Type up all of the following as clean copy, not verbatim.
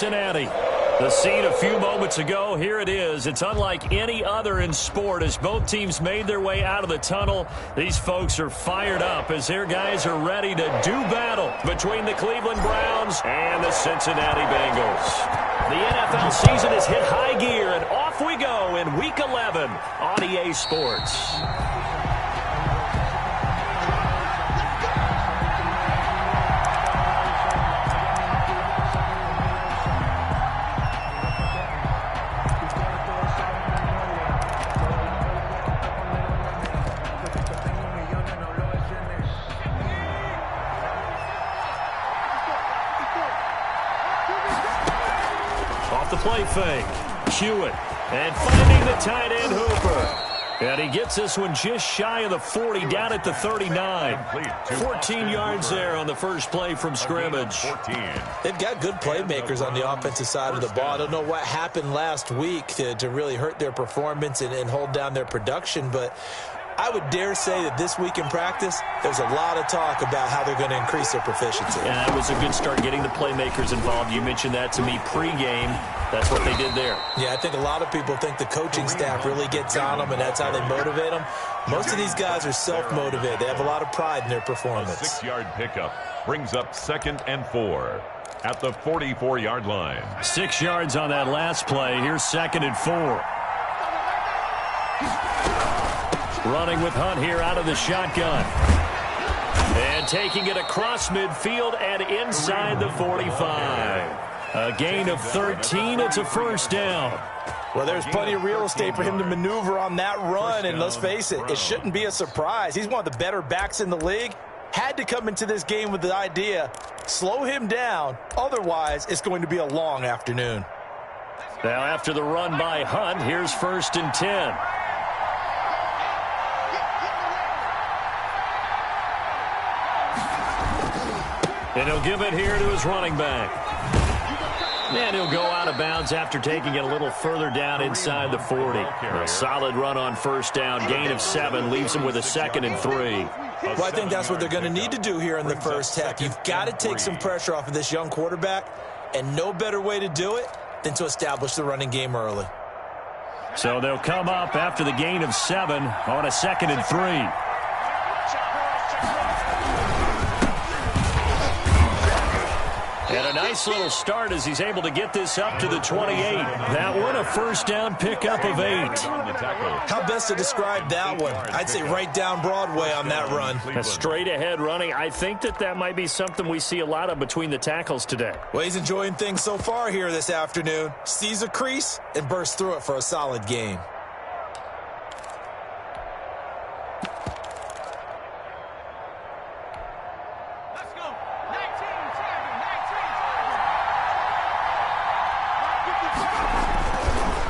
Cincinnati. The scene a few moments ago, here it is. It's unlike any other in sport as both teams made their way out of the tunnel. These folks are fired up as their guys are ready to do battle between the Cleveland Browns and the Cincinnati Bengals. The NFL season has hit high gear, and off we go in Week 11 on EA Sports. Play fake. Hewitt. And finding the tight end Hooper. And he gets this one just shy of the 40, down at the 39. 14 yards there on the first play from scrimmage. They've got good playmakers on the offensive side of the ball. I don't know what happened last week to really hurt their performance and hold down their production, but I would dare say that this week in practice, there's a lot of talk about how they're going to increase their proficiency. Yeah, that was a good start getting the playmakers involved. You mentioned that to me pregame. That's what they did there. Yeah, I think a lot of people think the coaching staff really gets on them, and that's how they motivate them. Most of these guys are self-motivated. They have a lot of pride in their performance. A 6-yard pickup brings up 2nd and 4 at the 44-yard line. 6 yards on that last play. Here's 2nd and 4. Running with Hunt here out of the shotgun. And taking it across midfield and inside the 45. A gain of 13. It's a first down. Well, there's plenty of real estate for him to maneuver on that run, and let's face it, it shouldn't be a surprise. He's one of the better backs in the league. Had to come into this game with the idea, slow him down, otherwise it's going to be a long afternoon. Now after the run by Hunt, here's 1st and 10. And he'll give it here to his running back. And he'll go out of bounds after taking it a little further down inside the 40. A solid run on first down. Gain of 7 leaves him with a 2nd and 3. Well, I think that's what they're going to need to do here in the first half. You've got to take some pressure off of this young quarterback, and no better way to do it than to establish the running game early. So they'll come up after the gain of 7 on a 2nd and 3. And a nice little start as he's able to get this up to the 28. That one a first down pickup of 8. How best to describe that one? I'd say right down Broadway on that run. A straight ahead running. I think that might be something we see a lot of between the tackles today. Well, he's enjoying things so far here this afternoon. Sees a crease and bursts through it for a solid gain.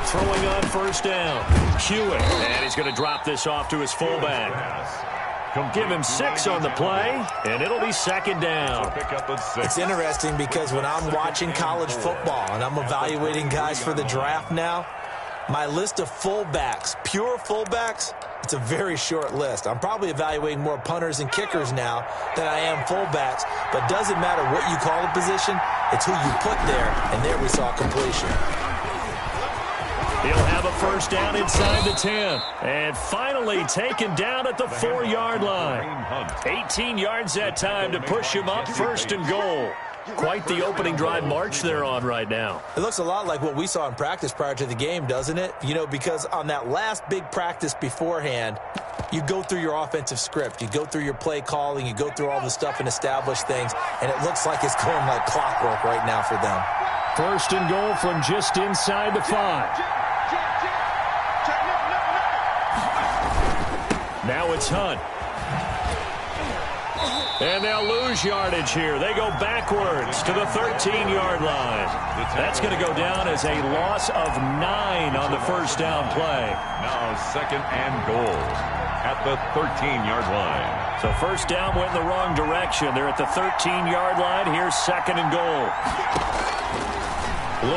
Throwing on first down. Hewitt. And he's going to drop this off to his fullback. Give him 6 on the play, and it'll be 2nd down. It's interesting because when I'm watching college football and I'm evaluating guys for the draft now, my list of fullbacks, pure fullbacks, it's a very short list. I'm probably evaluating more punters and kickers now than I am fullbacks, but doesn't matter what you call a position, it's who you put there, and there we saw completion. He'll have a first down inside the 10. And finally taken down at the 4-yard line. 18 yards that time to push him up 1st and goal. Quite the opening drive march they're on right now. It looks a lot like what we saw in practice prior to the game, doesn't it? You know, because on that last big practice beforehand, you go through your offensive script. You go through your play calling. You go through all the stuff and establish things. And it looks like it's going like clockwork right now for them. 1st and goal from just inside the 5. Now it's Hunt. And they'll lose yardage here. They go backwards to the 13-yard line. That's going to go down as a loss of 9 on the first down play. Now 2nd and goal at the 13-yard line. So first down went in the wrong direction. They're at the 13-yard line. Here's 2nd and goal.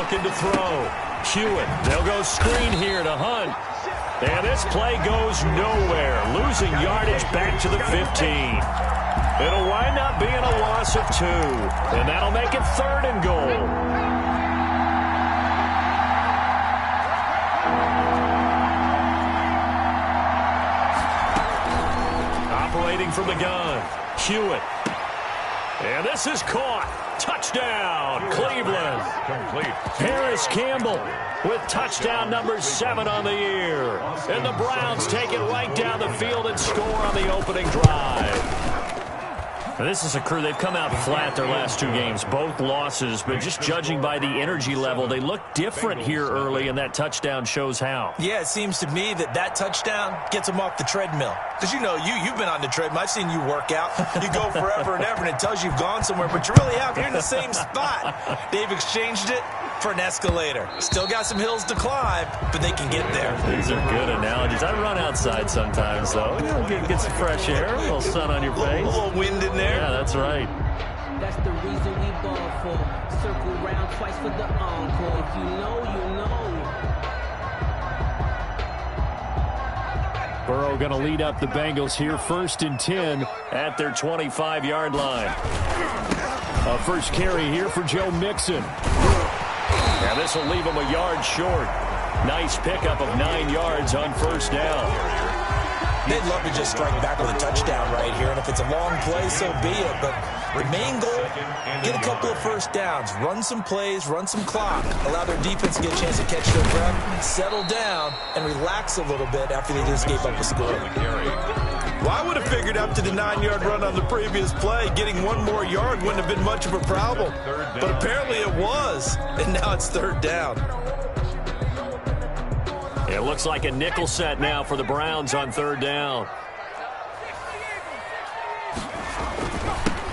Looking to throw. Hewitt. They'll go screen here to Hunt. And this play goes nowhere. Losing yardage back to the 15. It'll wind up being a loss of 2. And that'll make it 3rd and goal. Throwing from the gun. Hewitt. And this is caught. Touchdown, Cleveland. Complete. Harris Campbell with touchdown number 7 on the year. And the Browns take it right down the field and score on the opening drive. Now, this is a crew, they've come out flat their last 2 games, both losses, but just judging by the energy level, they look different here early, and that touchdown shows how. Yeah, it seems to me that touchdown gets them off the treadmill. Because, you know, you've been on the treadmill. I've seen you work out. You go forever and ever, and it tells you you've gone somewhere, but you really have. You're in the same spot. They've exchanged it for an escalator. Still got some hills to climb, but they can get there. These are good analogies. I run outside sometimes, though. You know, get some fresh air, a little sun on your face. A little wind in there. Yeah, that's right. That's the reason we ball for. Circle round twice for the encore. If you know, you know. Burrow going to lead up the Bengals here, 1st and 10 at their 25-yard line. A first carry here for Joe Mixon. And this will leave him a yard short. Nice pickup of 9 yards on first down. They'd love to just strike back with a touchdown right here, and if it's a long play, so be it. But the main goal, get a couple of first downs, run some plays, run some clock, allow their defense to get a chance to catch their breath, settle down, and relax a little bit after they just gave up a score. Well, I would have figured up to the 9-yard run on the previous play. Getting 1 more yard wouldn't have been much of a problem. But apparently it was, and now it's 3rd down. It looks like a nickel set now for the Browns on 3rd down.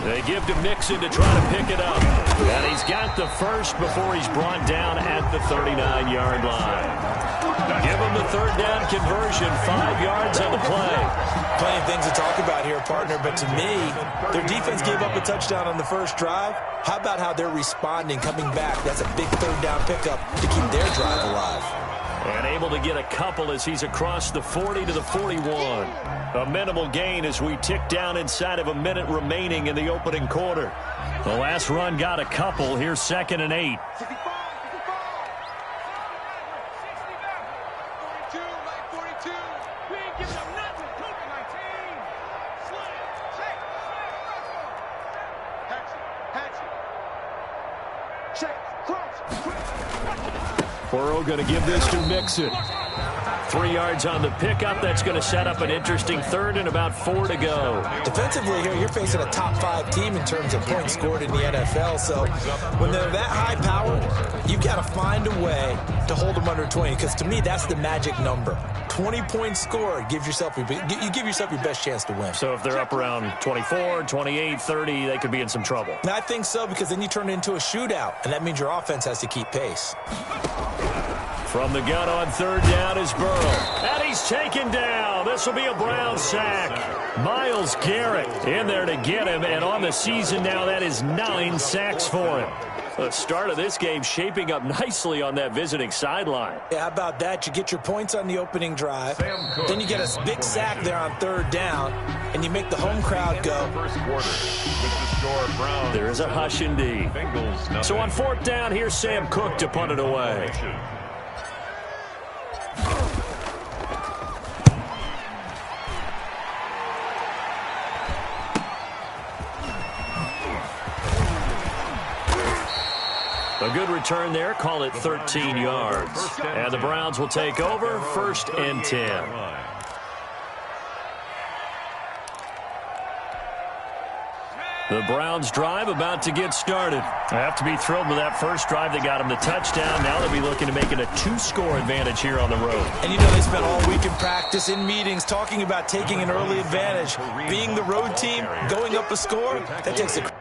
They give to Mixon to try to pick it up. And he's got the first before he's brought down at the 39-yard line. Give him the 3rd down conversion, 5 yards on the play. Plenty of things to talk about here, partner, but to me, their defense gave up a touchdown on the first drive. How about how they're responding, coming back? That's a big 3rd down pickup to keep their drive alive. And able to get a couple as he's across the 40 to the 41. A minimal gain as we tick down inside of a minute remaining in the opening quarter. The last run got a couple. Here's 2nd and 8. Burrow going to give this to Mixon. 3 yards on the pickup. That's going to set up an interesting 3rd and about 4 to go. Defensively here, you're facing a top 5 team in terms of points scored in the NFL. So when they're that high powered, you've got to find a way to hold them under 20. Because to me, that's the magic number. 20 points scored. You give yourself your best chance to win. So if they're up around 24, 28, 30, they could be in some trouble. And I think so, because then you turn it into a shootout, and that means your offense has to keep pace. From the gun on 3rd down is Burrow. And he's taken down. This will be a Brown sack. Myles Garrett in there to get him. And on the season now, that is 9 sacks for him. The start of this game shaping up nicely on that visiting sideline. Yeah, how about that? You get your points on the opening drive. Then you get a big sack there on 3rd down. And you make the home crowd go. There is a hush indeed. So on 4th down, here's Sam Cook to punt it away. A good return there. Call it 13 yards. And the Browns will take over 1st and 10. The Browns drive about to get started. I have to be thrilled with that first drive that got them the touchdown. Now they'll be looking to make it a 2-score advantage here on the road. And you know they spent all week in practice, in meetings, talking about taking an early advantage. Being the road team, going up a score, that takes a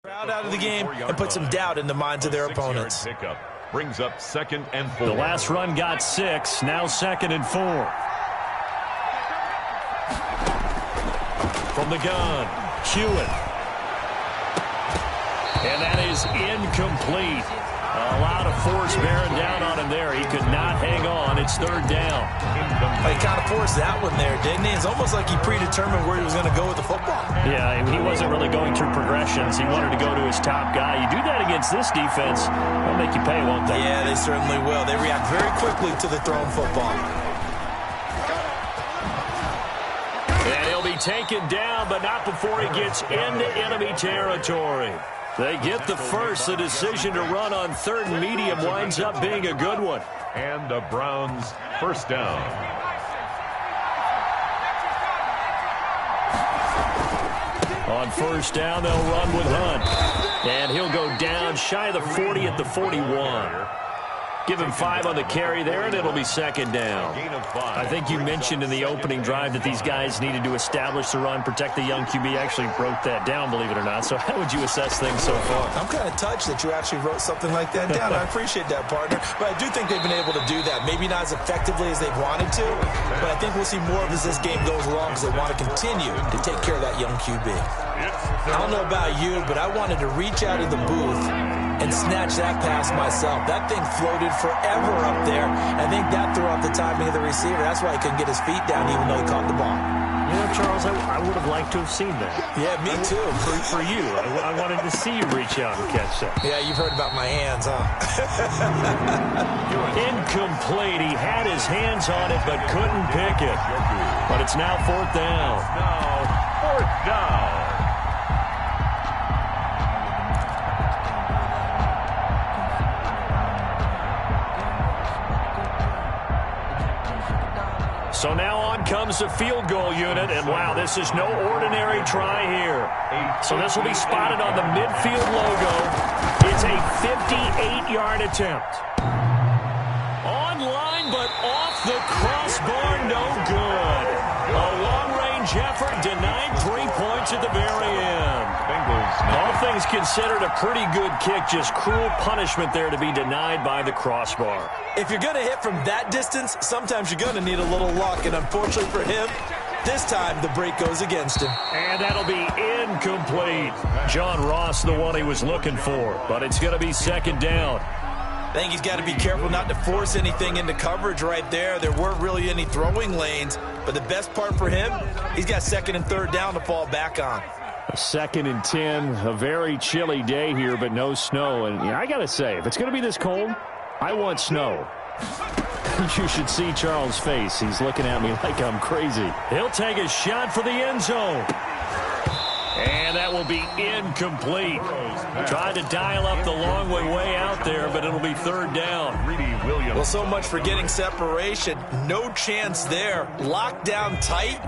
Crowd out of the game and put some doubt in the minds of their opponents. Pickup brings up 2nd and 4. The last run got 6, now 2nd and 4. From the gun, Hewitt. And that is incomplete. A lot of force bearing down on him there. He could not hang on. It's 3rd down. He kind of forced that one there, didn't he? It's almost like he predetermined where he was going to go with the football. Yeah, he wasn't really going through progressions. He wanted to go to his top guy. You do that against this defense, they'll make you pay, won't they? Yeah, they certainly will. They react very quickly to the thrown football. And he'll be taken down, but not before he gets into enemy territory. They get the first. The decision to run on 3rd and medium winds up being a good one. And the Browns 1st down. On 1st down, they'll run with Hunt. And he'll go down shy of the 40 at the 41. Give him 5 on the carry there, and it'll be 2nd down. I think you mentioned in the opening drive that these guys needed to establish the run, protect the young QB. Actually wrote that down, believe it or not. So how would you assess things so far? I'm kind of touched that you actually wrote something like that down. I appreciate that, partner. But I do think they've been able to do that. Maybe not as effectively as they wanted to, but I think we'll see more of as this game goes along because they want to continue to take care of that young QB. I don't know about you, but I wanted to reach out of the booth and snatch that pass myself. That thing floated forever up there. I think that threw off the timing of the receiver. That's why he couldn't get his feet down even though he caught the ball. You know, Charles, I would have liked to have seen that. Yeah, me too. For you. I wanted to see you reach out and catch that. Yeah, you've heard about my hands, huh? Incomplete. He had his hands on it but couldn't pick it. But it's now 4th down. Now 4th down. So now on comes the field goal unit, and wow, this is no ordinary try here. So this will be spotted on the midfield logo. It's a 58-yard attempt. Online, but off the crossbar, no good. A long-range effort denied 3 points at the very end. All things considered, a pretty good kick, just cruel punishment there to be denied by the crossbar. If you're going to hit from that distance, sometimes you're going to need a little luck, and unfortunately for him, this time the break goes against him. And that'll be incomplete. John Ross, the one he was looking for, but it's going to be 2nd down. I think he's got to be careful not to force anything into coverage right there. There weren't really any throwing lanes, but the best part for him, he's got 2nd and 3rd down to fall back on. A 2nd and 10, a very chilly day here, but no snow. And I got to say, if it's going to be this cold, I want snow. You should see Charles' face. He's looking at me like I'm crazy. He'll take a shot for the end zone. And that will be incomplete. Tried to dial up the long way out there, but it'll be 3rd down. Well, so much for getting separation. No chance there. Locked down tight,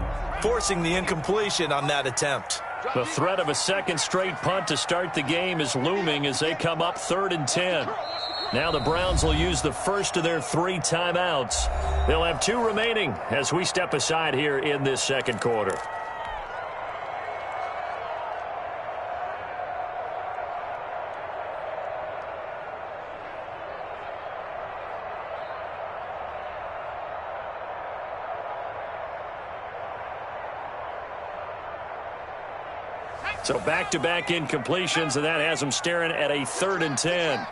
forcing the incompletion on that attempt. The threat of a 2nd straight punt to start the game is looming as they come up 3rd and 10. Now the Browns will use the first of their 3 timeouts. They'll have 2 remaining as we step aside here in this 2nd quarter. So back-to-back incompletions, and that has them staring at a 3rd and 10.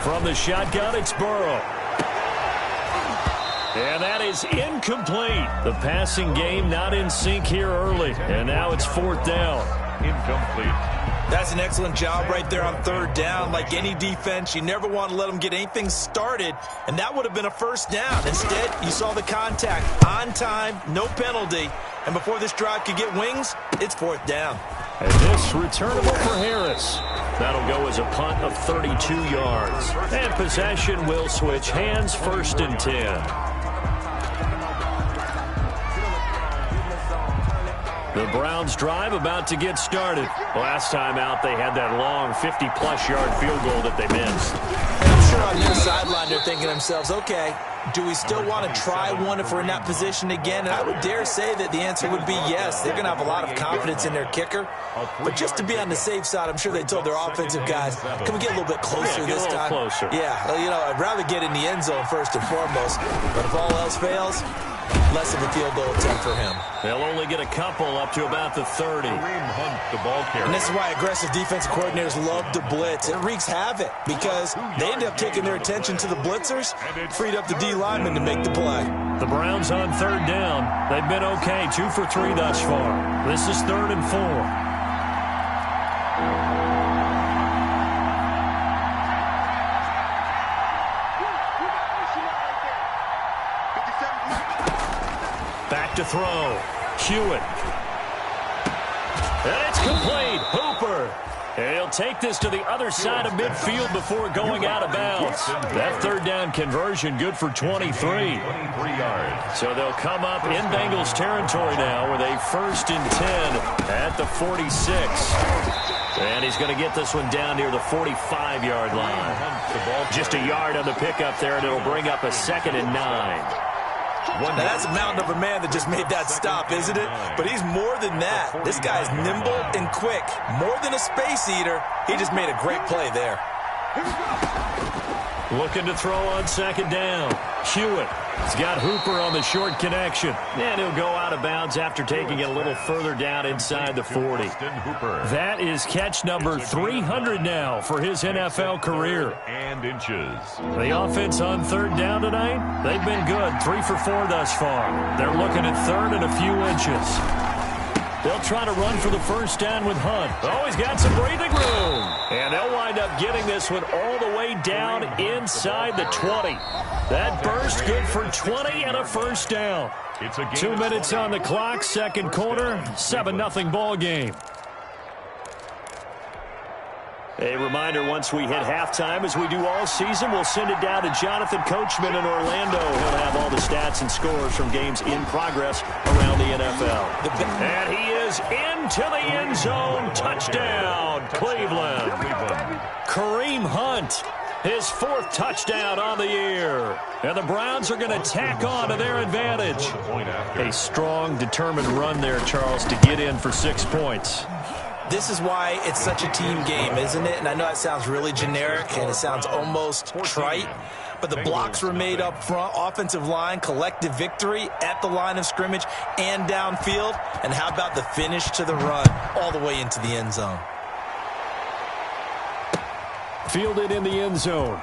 From the shotgun, it's Burrow. And that is incomplete. The passing game not in sync here early. And now it's 4th down. Incomplete. That's an excellent job right there on 3rd down. Like any defense, you never want to let them get anything started, and that would have been a 1st down. Instead, you saw the contact on time, no penalty, and before this drive could get wings, it's 4th down. And this returnable for Harris. That'll go as a punt of 32 yards. And possession will switch hands, 1st and 10. The Browns drive about to get started. Last time out, they had that long 50-plus yard field goal that they missed. I'm sure on their side sideline, they're thinking to themselves, okay, do we still want to try one if we're in that position again? And I would dare say that the answer would be yes. They're going to have a lot of confidence in their kicker. But just to be on the safe side, I'm sure they told their offensive guys, can we get a little bit closer this time? Closer. Yeah, well, you know, I'd rather get in the end zone first and foremost. But if all else fails, less of a field goal attempt for him. They'll only get a couple up to about the 30. The ball carrier. And this is why aggressive defensive coordinators love to blitz. It wreaks havoc because they end up taking their attention to the blitzers, freed up the D lineman to make the play. The Browns on third down. They've been okay, 2 for 3 thus far. This is 3rd and 4. Back to throw. Hewitt. And it's complete. Hooper. And he'll take this to the other side of midfield before going out of bounds. That third down conversion good for 23. 23 yards. So they'll come up in Bengals territory now with a 1st and 10 at the 46. And he's going to get this one down near the 45-yard line. Just a yard on the pickup there, and it'll bring up a 2nd and 9. Now, that's a mountain of a man that just made that stop, isn't it? But he's more than that. This guy's nimble and quick. More than a space eater. He just made a great play there. Looking to throw on 2nd down. Hewitt. He's got Hooper on the short connection. And he'll go out of bounds after taking it a little further down inside the 40. That is catch number 300 now for his NFL career. And inches. The offense on 3rd down tonight, they've been good. 3 for 4 thus far. They're looking at 3rd and a few inches. They'll try to run for the 1st down with Hunt. Oh, he's got some breathing room. And they'll wind up getting this one all the way down inside the 20. That burst good for 20 and a 1st down. 2 minutes on the clock, 2nd quarter, 7-0 ball game. A reminder, once we hit halftime, as we do all season, we'll send it down to Jonathan Coachman in Orlando. He'll have all the stats and scores from games in progress around the NFL. And he is into the end zone. Touchdown, Cleveland. Kareem Hunt, his 4th touchdown on the year. And the Browns are going to tack on to their advantage. A strong, determined run there, Charles, to get in for 6 points. This is why it's such a team game, isn't it? And I know that sounds really generic and it sounds almost trite, but the blocks were made up front, offensive line, collective victory at the line of scrimmage and downfield. And how about the finish to the run all the way into the end zone? Fielded in the end zone.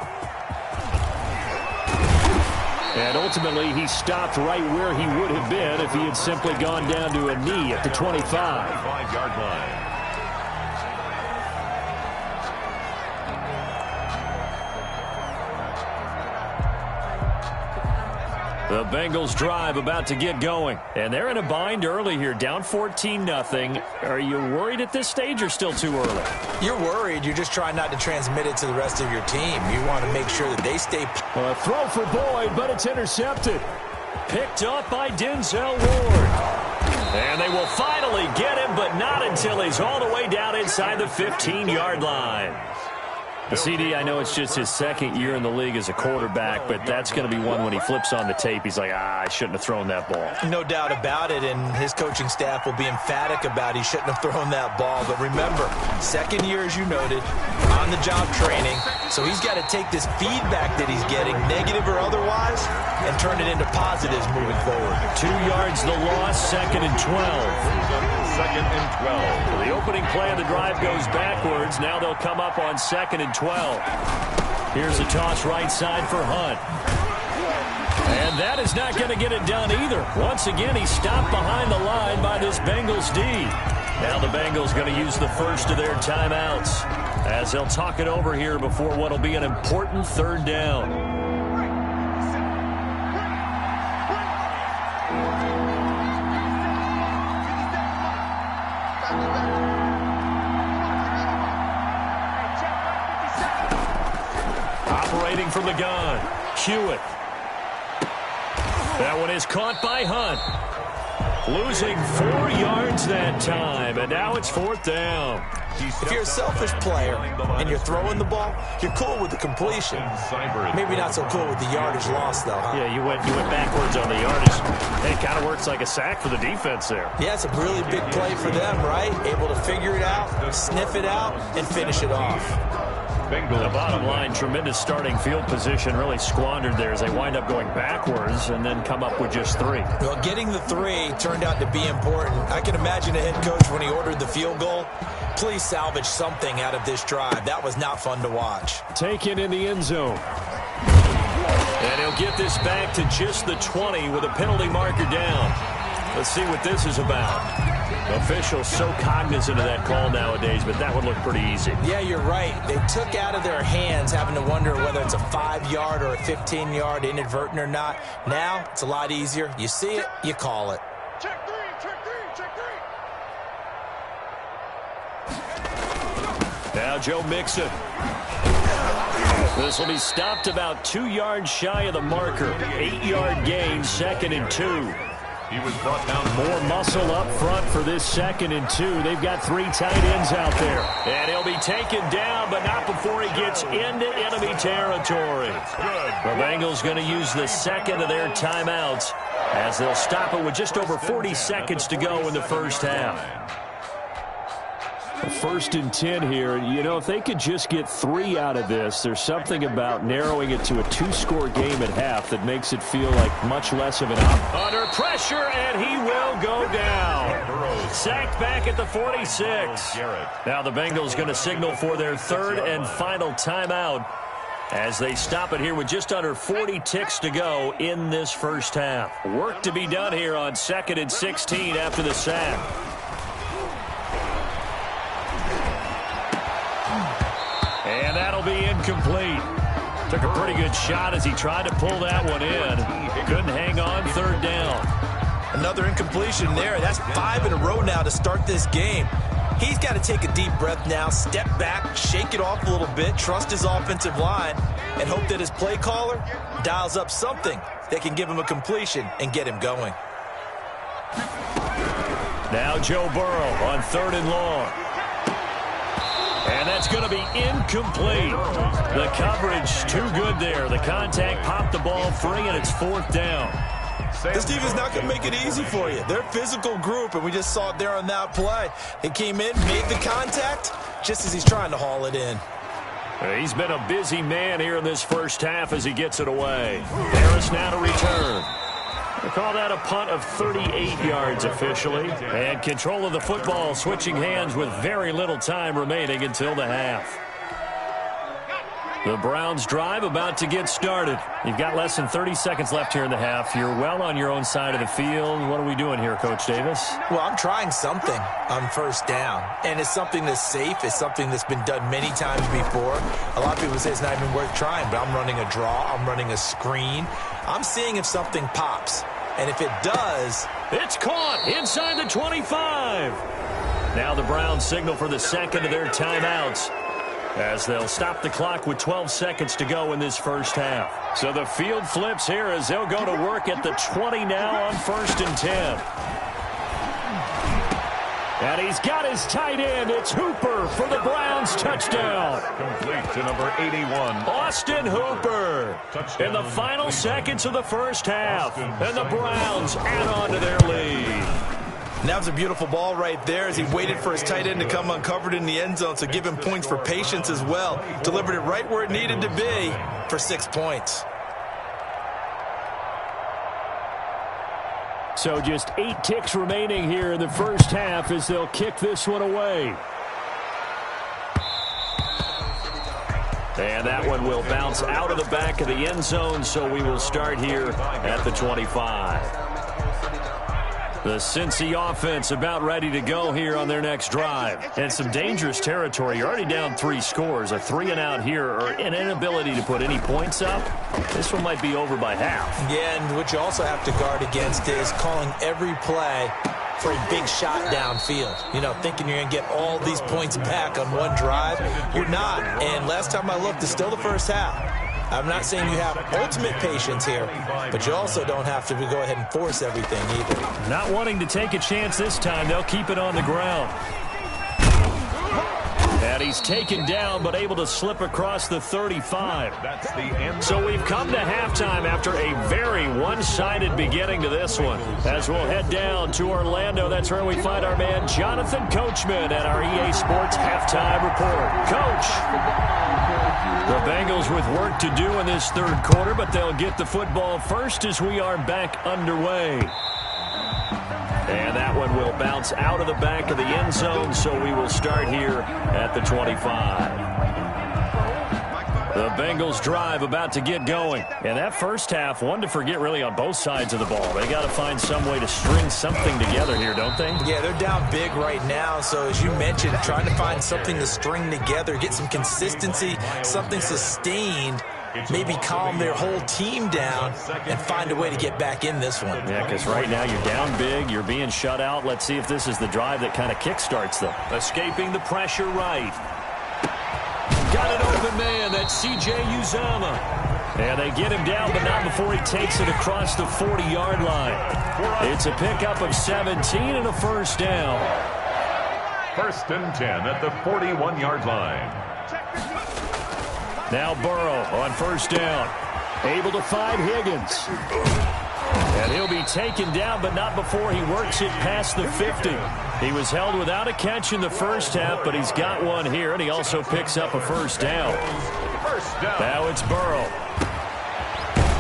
And ultimately, he stopped right where he would have been if he had simply gone down to a knee at the 25. 5-yard line. The Bengals drive about to get going. And they're in a bind early here, down 14-0. Are you worried at this stage or still too early? You're worried. You're just trying not to transmit it to the rest of your team. You want to make sure that they stay. A throw for Boyd, but it's intercepted. Picked up by Denzel Ward. And they will finally get him, but not until he's all the way down inside the 15-yard line. The CD, I know it's just his 2nd year in the league as a quarterback, but that's going to be one when he flips on the tape. He's like, I shouldn't have thrown that ball. No doubt about it, and his coaching staff will be emphatic about he shouldn't have thrown that ball. But remember, 2nd year, as you noted, on-the-job training. So he's got to take this feedback that he's getting, negative or otherwise, and turn it into positives moving forward. 2 yards the loss, 2nd and 12. 2nd and 12. The opening play of the drive goes backwards. Now they'll come up on 2nd and 12. Here's a toss right side for Hunt. And that is not going to get it done either. Once again, he stopped behind the line by this Bengals D. Now the Bengals going to use the first of their timeouts as they'll talk it over here before what will be an important 3rd down. Operating from the gun, Hewitt. That one is caught by Hunt. Losing 4 yards that time, and now it's 4th down. If you're a selfish player and you're throwing the ball, you're cool with the completion. Maybe not so cool with the yardage loss, though, huh? Yeah, you went backwards on the yardage. And it kind of works like a sack for the defense there. Yeah, it's a really big play for them, right? Able to figure it out, sniff it out, and finish it off. The bottom line, tremendous starting field position, really squandered there as they wind up going backwards and then come up with just 3. Well, getting the 3 turned out to be important. I can imagine a head coach when he ordered the field goal. Please salvage something out of this drive. That was not fun to watch. Taken in the end zone. And he'll get this back to just the 20 with a penalty marker down. Let's see what this is about. Officials so cognizant of that call nowadays, but that would look pretty easy. Yeah, you're right. They took out of their hands having to wonder whether it's a 5-yard or a 15-yard inadvertent or not. Now, it's a lot easier. You see it, you call it. Check 3, check 3, check 3. Now Joe Mixon. This will be stopped about 2 yards shy of the marker. 8-yard gain, 2nd and 2. He was brought down. More muscle up front for this 2nd and 2. They've got 3 tight ends out there. And he'll be taken down, but not before he gets into enemy territory. The Bengals going to use the 2nd of their timeouts as they'll stop it with just over 40 seconds to go in the first half. 1st and 10 here. You know, if they could just get 3 out of this, there's something about narrowing it to a 2-score game at half that makes it feel like much less of an under pressure, and he will go down. Sacked back at the 46. Now the Bengals going to signal for their 3rd and final timeout as they stop it here with just under 40 ticks to go in this first half. Work to be done here on 2nd and 16 after the sack. And that'll be incomplete. Took a pretty good shot as he tried to pull that one in. Couldn't hang on, 3rd down. Another incompletion there. That's 5 in a row now to start this game. He's got to take a deep breath now, step back, shake it off a little bit, trust his offensive line, and hope that his play caller dials up something that can give him a completion and get him going. Now Joe Burrow on 3rd and long. And that's going to be incomplete. The coverage too good there. The contact popped the ball free, and it's 4th down. This defense is not going to make it easy for you. They're a physical group, and we just saw it there on that play. They came in, made the contact, just as he's trying to haul it in. He's been a busy man here in this first half as he gets it away. Harris now to return. They call that a punt of 38 yards officially. And control of the football switching hands with very little time remaining until the half. The Browns drive about to get started. You've got less than 30 seconds left here in the half. You're well on your own side of the field. What are we doing here, Coach Davis? Well, I'm trying something on 1st down. And it's something that's safe. It's something that's been done many times before. A lot of people say it's not even worth trying, but I'm running a draw. I'm running a screen. I'm seeing if something pops. And if it does, it's caught inside the 25. Now the Browns signal for the 2nd of their timeouts as they'll stop the clock with 12 seconds to go in this first half. So the field flips here as they'll go to work at the 20 now on 1st and 10. And he's got his tight end. It's Hooper for the Browns touchdown. Complete to number 81. Austin Hooper in the final seconds of the first half. And the Browns add on to their lead. And that was a beautiful ball right there as he waited for his tight end to come uncovered in the end zone, so give him points for patience as well. Delivered it right where it needed to be for 6 points. So just 8 ticks remaining here in the first half as they'll kick this one away. And that one will bounce out of the back of the end zone, so we will start here at the 25. The Cincy offense about ready to go here on their next drive. And some dangerous territory. You're already down 3 scores. A 3-and-out here or an inability to put any points up. This one might be over by half. Yeah, and what you also have to guard against is calling every play for a big shot downfield. You know, thinking you're going to get all these points back on one drive. You're not. And last time I looked, it's still the first half. I'm not saying you have ultimate patience here, but you also don't have to go ahead and force everything either. Not wanting to take a chance this time, they'll keep it on the ground. And he's taken down but able to slip across the 35. That's the end. So we've come to halftime after a very one-sided beginning to this one. As we'll head down to Orlando, that's where we find our man Jonathan Coachman at our EA Sports Halftime Report. Coach, the Bengals with work to do in this third quarter, but they'll get the football first as we are back underway. And that one will bounce out of the back of the end zone, so we will start here at the 25. The Bengals drive about to get going. And that first half, one to forget really on both sides of the ball. They got to find some way to string something together here, don't they? Yeah, they're down big right now. So as you mentioned, trying to find something to string together, get some consistency, something sustained, maybe calm their whole team down and find a way to get back in this one. Yeah, because right now you're down big, you're being shut out. Let's see if this is the drive that kind of kickstarts them. Escaping the pressure right. Got an open man. That's C.J. Uzomah. And they get him down, but not before he takes it across the 40-yard line. It's a pickup of 17 and a first down. 1st and 10 at the 41-yard line. Now Burrow on first down. Able to find Higgins. And he'll be taken down, but not before he works it past the 50. He was held without a catch in the first half, but he's got one here, and he also picks up a first down. Now it's Burrow.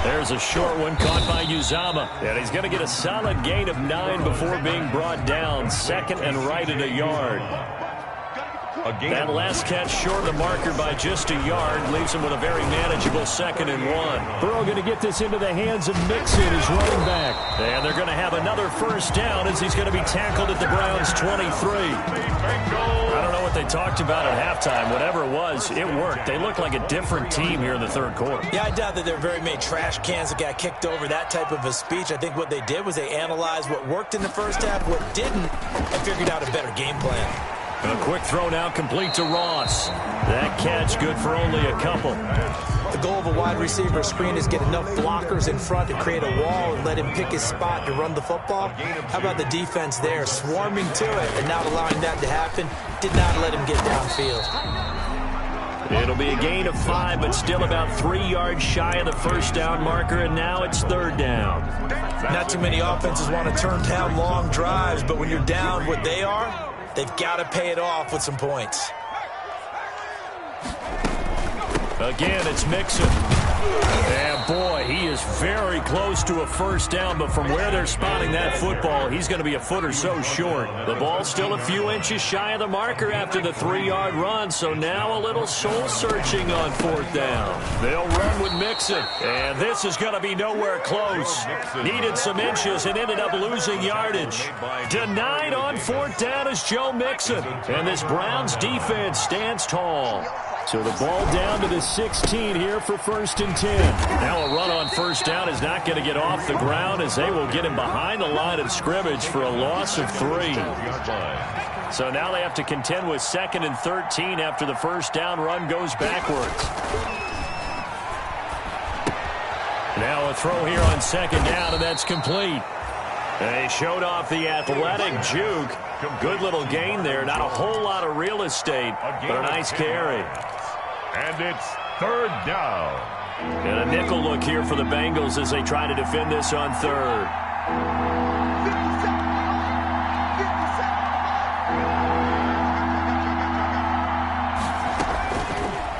There's a short one caught by Uzomah. And he's going to get a solid gain of 9 before being brought down. 2nd and right at a yard. That last catch short of the marker by just a yard leaves him with a very manageable 2nd and 1. Burrow going to get this into the hands of Mixon, his running back. And they're going to have another first down as he's going to be tackled at the Browns' 23. I don't know what they talked about at halftime. Whatever it was, it worked. They looked like a different team here in the third quarter. Yeah, I doubt that there were very many trash cans that got kicked over, that type of a speech. I think what they did was they analyzed what worked in the first half, what didn't, and figured out a better game plan. A quick throw now complete to Ross. That catch good for only a couple. The goal of a wide receiver screen is get enough blockers in front to create a wall and let him pick his spot to run the football. How about the defense there, swarming to it and not allowing that to happen? Did not let him get downfield. It'll be a gain of 5, but still about 3 yards shy of the first down marker, and now it's 3rd down. Not too many offenses want to turn down long drives, but when you're down what they are, they've got to pay it off with some points. Again, it's Mixon. And boy, he is very close to a first down, but from where they're spotting that football, he's going to be a foot or so short. The ball's still a few inches shy of the marker after the 3-yard run, so now a little soul-searching on 4th down. They'll run with Mixon, and this is going to be nowhere close. Needed some inches and ended up losing yardage. Denied on 4th down is Joe Mixon, and this Browns defense stands tall. So the ball down to the 16 here for 1st and 10. Now a run on first down is not going to get off the ground as they will get him behind the line of scrimmage for a loss of 3. So now they have to contend with 2nd and 13 after the first down run goes backwards. Now a throw here on 2nd down, and that's complete. They showed off the athletic juke. Good little gain there. Not a whole lot of real estate, but a nice carry. And it's 3rd down. And a nickel look here for the Bengals as they try to defend this on 3rd.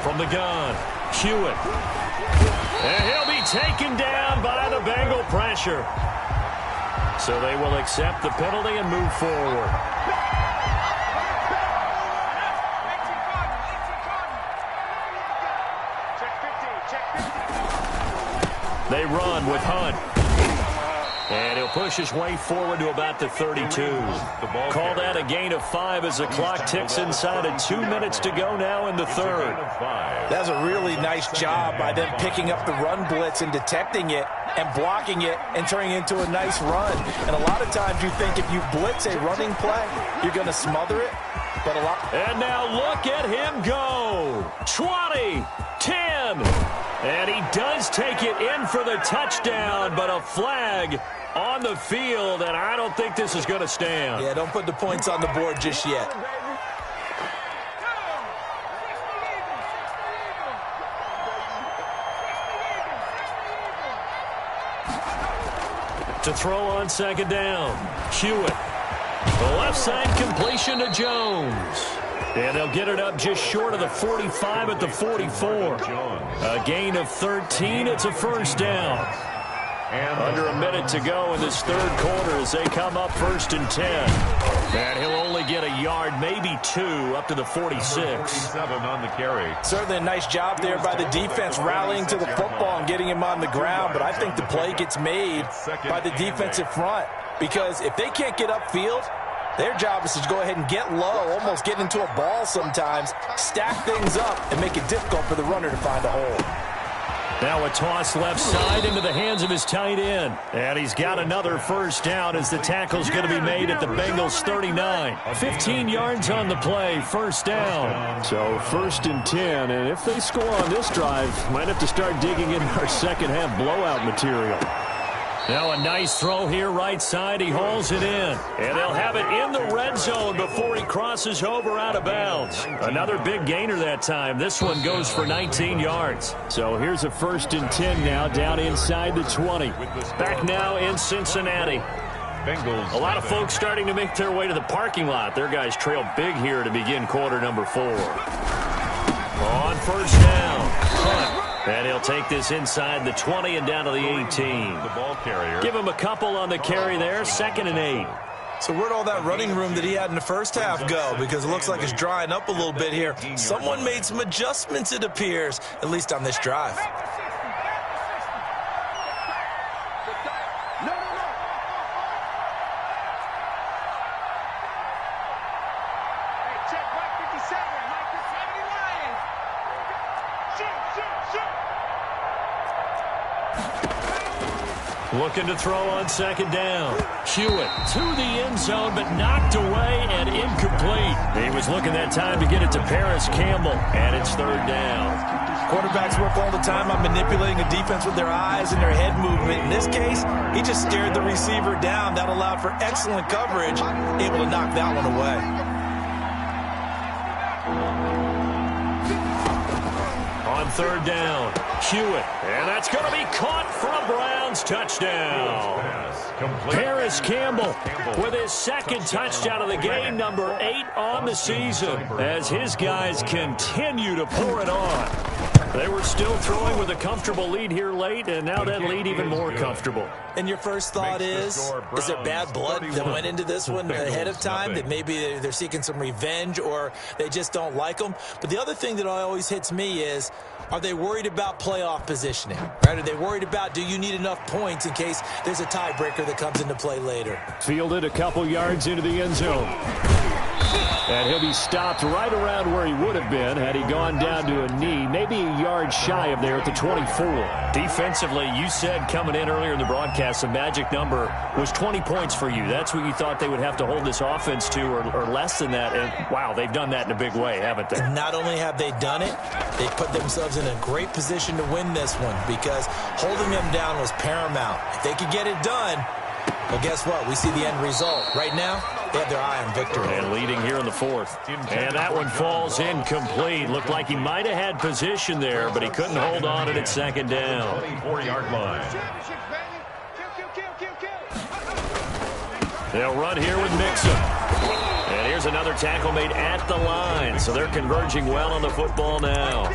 From the gun, Hewitt. And he'll be taken down by the Bengal pressure. So they will accept the penalty and move forward. They run with Hunt. And he'll push his way forward to about the 32. Call that a gain of 5 as the clock ticks inside of 2 minutes to go now in the 3rd. That's a really nice job by them picking up the run blitz and detecting it and blocking it and turning it into a nice run. And a lot of times you think if you blitz a running play, you're going to smother it. But a lot. And now look at him go. 20, 10. And he does take it in for the touchdown, but a flag on the field, and I don't think this is going to stand. Yeah, don't put the points on the board just yet. To throw on second down. Hewitt. The left side completion to Jones. And they'll get it up just short of the 45 at the 44. A gain of 13. It's a first down. And under a minute to go in this third quarter as they come up 1st and 10. And he'll only get a yard, maybe 2, up to the 46. 47 on the carry. Certainly a nice job there by the defense rallying to the football and getting him on the ground. But I think the play gets made by the defensive front. Because if they can't get upfield, their job is to go ahead and get low, almost get into a ball sometimes, stack things up, and make it difficult for the runner to find a hole. Now a toss left side into the hands of his tight end. And he's got another first down as the tackle's going to be made at the Bengals 39. 15 yards on the play, first down. So 1st and 10, and if they score on this drive, might have to start digging in our second half blowout material. Now a nice throw here right side. He hauls it in. And they'll have it in the red zone before he crosses over out of bounds. Another big gainer that time. This one goes for 19 yards. So here's a 1st and 10 now down inside the 20. Back now in Cincinnati. Bengals. A lot of folks starting to make their way to the parking lot. Their guys trail big here to begin quarter number 4. On first down. Hunt. And he'll take this inside the 20 and down to the 18. The ball carrier. Give him a couple on the carry there, 2nd and 8. So where'd all that running room that he had in the first half go? Because it looks like it's drying up a little bit here. Someone made some adjustments, it appears, at least on this drive. Looking to throw on second down. Hewitt to the end zone, but knocked away and incomplete. He was looking that time to get it to Paris Campbell, and it's 3rd down. Quarterbacks work all the time on manipulating a defense with their eyes and their head movement. In this case, he just stared the receiver down. That allowed for excellent coverage, able to knock that one away. On 3rd down, Hewitt, and that's going to be caught for a Browns touchdown. Paris Campbell with his 2nd touchdown of the game, number 8 on the season, as his guys continue to pour it on. They were still throwing with a comfortable lead here late, and now that lead even more comfortable. And your first thought is there bad blood that went into this one ahead of time, that maybe they're seeking some revenge or they just don't like them? But the other thing that always hits me is, are they worried about playoff positioning? Right? Are they worried about, do you need enough points in case there's a tiebreaker that comes into play later? Fielded a couple yards into the end zone. And he'll be stopped right around where he would have been had he gone down to a knee, maybe a yard shy of there at the 24. Defensively, you said coming in earlier in the broadcast, the magic number was 20 points for you. That's what you thought they would have to hold this offense to, or less than that. And, wow, they've done that in a big way, haven't they? And not only have they done it, they put themselves in a great position to win this one because holding them down was paramount. If they could get it done, well, guess what? We see the end result. Right now, they have their eye on victory. And leading here in the 4th. And that one falls incomplete. Looked like he might have had position there, but he couldn't hold on at 2nd down. 24-yard line. They'll run here with Mixon. And here's another tackle made at the line. So they're converging well on the football now.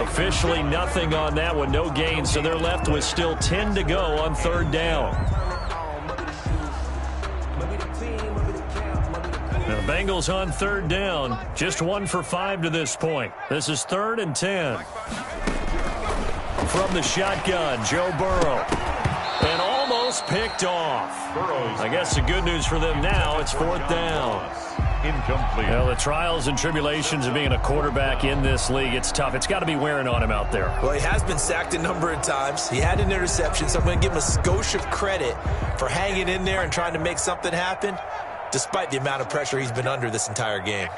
Officially nothing on that one. No gain. So they're left with still 10 to go on 3rd down. The Bengals on 3rd down, just 1 for 5 to this point. This is 3rd and 10. From the shotgun, Joe Burrow. And almost picked off. I guess the good news for them now, it's 4th down. Incomplete. Well, the trials and tribulations of being a quarterback in this league, it's tough. It's got to be wearing on him out there. Well, he has been sacked a number of times. He had an interception, so I'm going to give him a skosh of credit for hanging in there and trying to make something happen, despite the amount of pressure he's been under this entire game.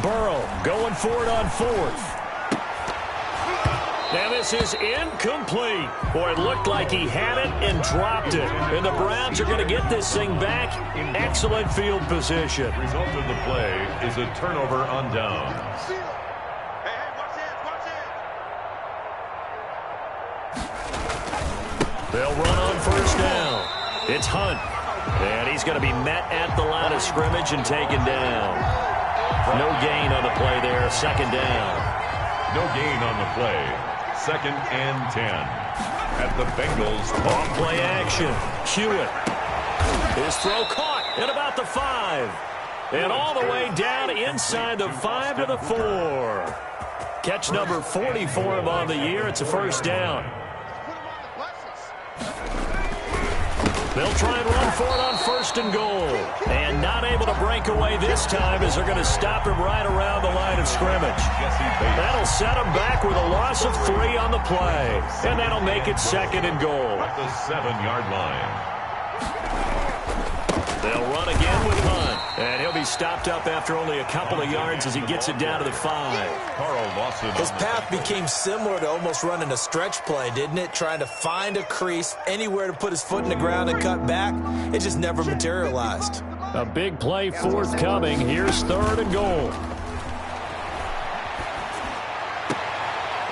Burrow going for it on 4th. And this is incomplete. Boy, it looked like he had it and dropped it. And the Browns are going to get this thing back in excellent field position. The result of the play is a turnover on downs. They'll run on first down. It's Hunt. And he's going to be met at the line of scrimmage and taken down. No gain on the play there. Second down. No gain on the play. 2nd and 10. At the Bengals. On play action. Hewitt. His throw caught at about the 5. And all the way down inside the 5 to the 4. Catch number 40 for him on the year. It's a first down. They'll try and run for it on 1st and goal. And not able to break away this time as they're going to stop him right around the line of scrimmage. That'll set him back with a loss of 3 on the play. And that'll make it 2nd and goal. At the 7-yard line. They'll run again with Hunt. And he'll be stopped up after only a couple of yards as he gets it down to the 5. His path became similar to almost running a stretch play, didn't it? Trying to find a crease, anywhere to put his foot in the ground and cut back. It just never materialized. A big play forthcoming. Here's 3rd and goal.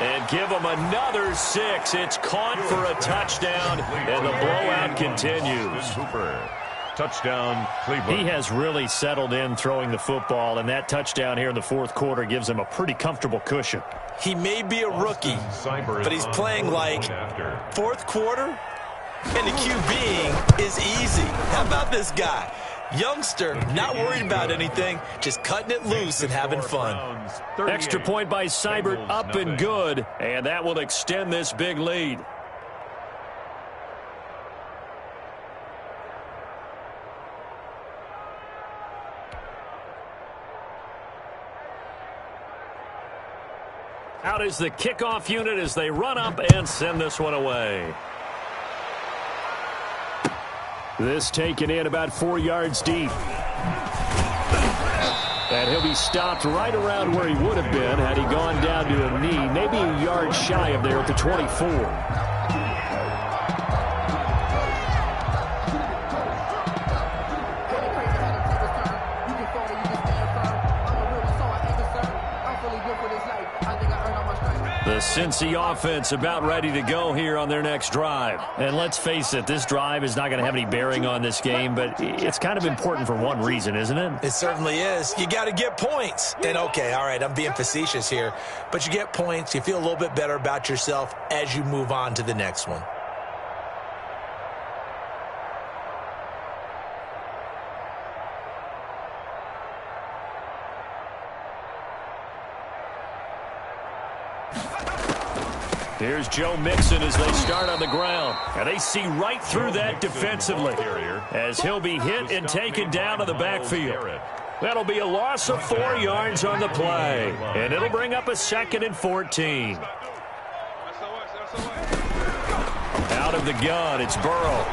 And give him another 6. It's caught for a touchdown, and the blowout continues. Touchdown, Cleveland. He has really settled in throwing the football, and that touchdown here in the 4th quarter gives him a pretty comfortable cushion. He may be a rookie, but he's playing like 4th quarter, and the QBing is easy. How about this guy? Youngster, not worried about anything, just cutting it loose and having fun. Extra point by Seibert, up and good, and that will extend this big lead. Out is the kickoff unit as they run up and send this one away. This taken in about 4 yards deep. And he'll be stopped right around where he would have been had he gone down to a knee, maybe a yard shy of there at the 24. The Cincy offense about ready to go here on their next drive. And let's face it, this drive is not going to have any bearing on this game, but it's kind of important for one reason, isn't it? It certainly is. You got to get points. And, okay, all right, I'm being facetious here, but you get points. You feel a little bit better about yourself as you move on to the next one. Here's Joe Mixon as they start on the ground. And they see right through that defensively as he'll be hit and taken down to the backfield. That'll be a loss of 4 yards on the play. And it'll bring up a 2nd and 14. Out of the gun, it's Burrow.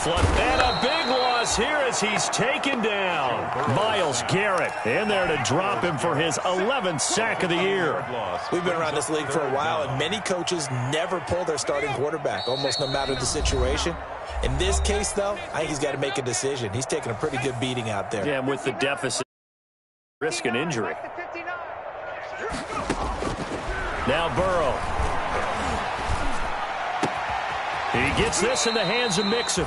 And a big loss here as he's taken down. Myles Garrett in there to drop him for his 11th sack of the year. We've been around this league for a while, and many coaches never pull their starting quarterback, almost no matter the situation. In this case, though, I think he's got to make a decision. He's taking a pretty good beating out there. Yeah, and with the deficit, risk an injury. Now Burrow. He gets this in the hands of Mixon.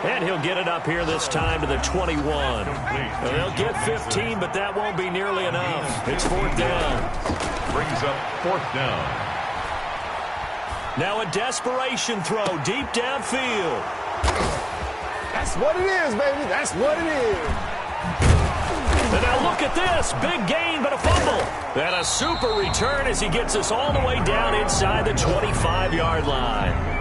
And he'll get it up here this time to the 21. They'll get 15, but that won't be nearly enough. It's 4th down. Brings up 4th down. Now a desperation throw deep downfield. That's what it is, baby. That's what it is. And now look at this. Big gain, but a fumble. And a super return as he gets us all the way down inside the 25-yard line.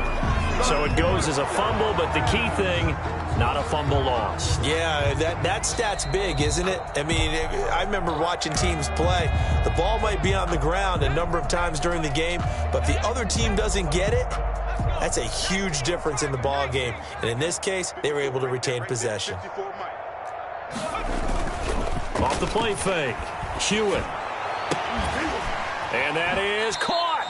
So it goes as a fumble, but the key thing, not a fumble loss. Yeah, that stat's big, isn't it? I mean, I remember watching teams play. The ball might be on the ground a number of times during the game, but if the other team doesn't get it, that's a huge difference in the ball game. And in this case, they were able to retain possession. Off the play fake, Hewitt. And that is caught.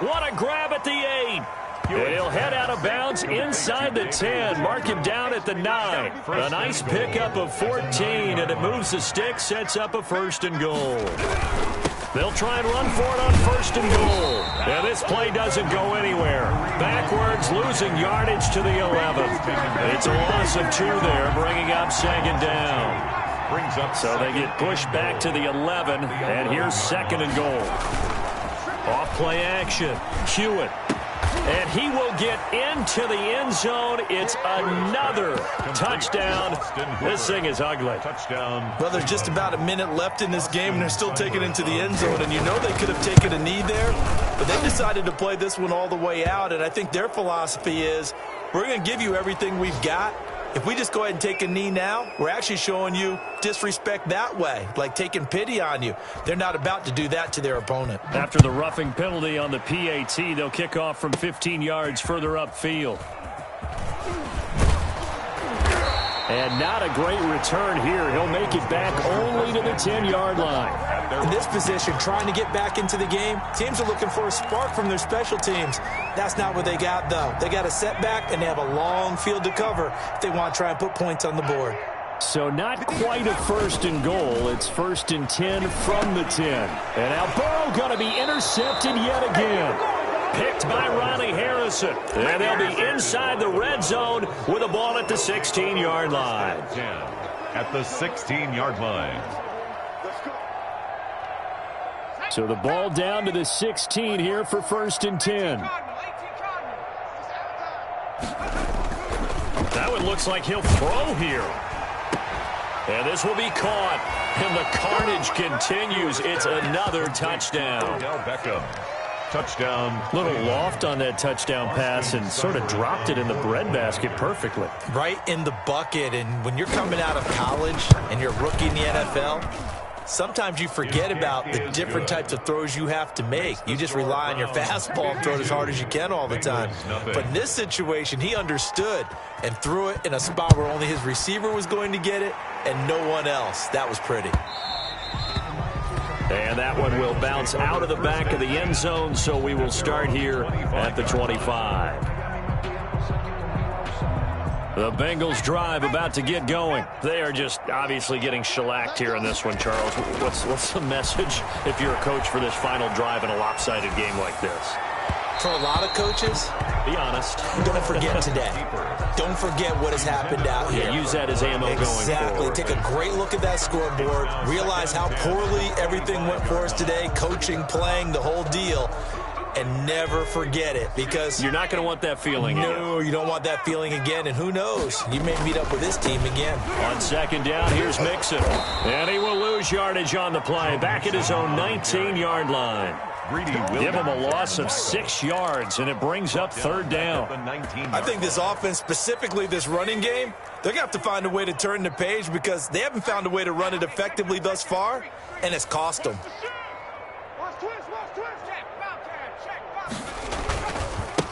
What a grab at the 8. And he'll head out of bounds inside the 10. Mark him down at the 9. A nice pickup of 14, and it moves the stick, sets up a 1st and goal. They'll try and run for it on 1st and goal. And this play doesn't go anywhere. Backwards, losing yardage to the 11. It's a loss of 2 there, bringing up 2nd down. So they get pushed back to the 11, and here's 2nd and goal. Off-play action. Hewitt. And he will get into the end zone. It's another touchdown. This thing is ugly. Touchdown. Well, there's just about a minute left in this game, and they're still taking it into the end zone. And you know they could have taken a knee there, but they decided to play this one all the way out. And I think their philosophy is, we're going to give you everything we've got. If we just go ahead and take a knee now, we're actually showing you disrespect that way, like taking pity on you. They're not about to do that to their opponent. After the roughing penalty on the PAT, they'll kick off from 15 yards further upfield. And not a great return here. He'll make it back only to the 10-yard line. In this position, trying to get back into the game, teams are looking for a spark from their special teams. That's not what they got, though. They got a setback, and they have a long field to cover if they want to try and put points on the board. So not quite a 1st and goal. It's 1st and 10 from the 10. And now Burrow going to be intercepted yet again. Picked by Ronnie Harrison. And they'll be inside the red zone with a ball at the 16-yard line. At the 16-yard line. So the ball down to the 16 here for 1st and 10. That one looks like he'll throw here. And this will be caught. And the carnage continues. It's another touchdown. Beckham. Touchdown. Little loft on that touchdown pass and sort of dropped it in the breadbasket perfectly. Right in the bucket. And when you're coming out of college and you're a rookie in the NFL, sometimes you forget about the different types of throws you have to make. You just rely on your fastball and throw it as hard as you can all the time. But in this situation, he understood and threw it in a spot where only his receiver was going to get it and no one else. That was pretty. And that one will bounce out of the back of the end zone, so we will start here at the 25. The Bengals drive about to get going. They are just obviously getting shellacked here in this one, Charles. What's the message if you're a coach for this final drive in a lopsided game like this? For a lot of coaches, be honest. Don't forget today. Don't forget what has happened out here. Yeah, use that as ammo going forward. Exactly. Take a great look at that scoreboard. Realize how poorly everything went for us today. Coaching, playing, the whole deal. And never forget it, because you're not going to want that feeling again. No, you don't want that feeling again. And who knows? You may meet up with this team again. On 2nd down, here's Mixon. And he will lose yardage on the play. Back at his own 19-yard line. Give him a loss of 6 yards, and it brings up 3rd down. I think this offense, specifically this running game, they're going to have to find a way to turn the page, because they haven't found a way to run it effectively thus far, and it's cost them.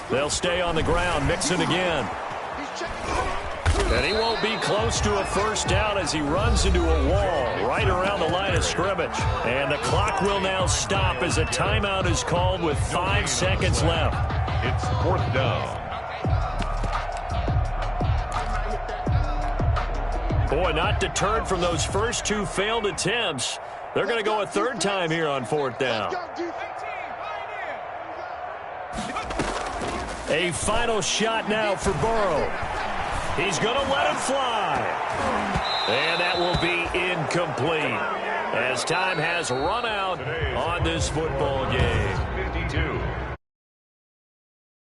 They'll stay on the ground. Mixon again. And he won't be close to a 1st down as he runs into a wall right around the line of scrimmage. And the clock will now stop as a timeout is called with 5 seconds left. It's 4th down. Boy, not deterred from those first 2 failed attempts. They're going to go a 3rd time here on 4th down. A final shot now for Burrow. He's going to let him fly. And that will be incomplete as time has run out on this football game. 52.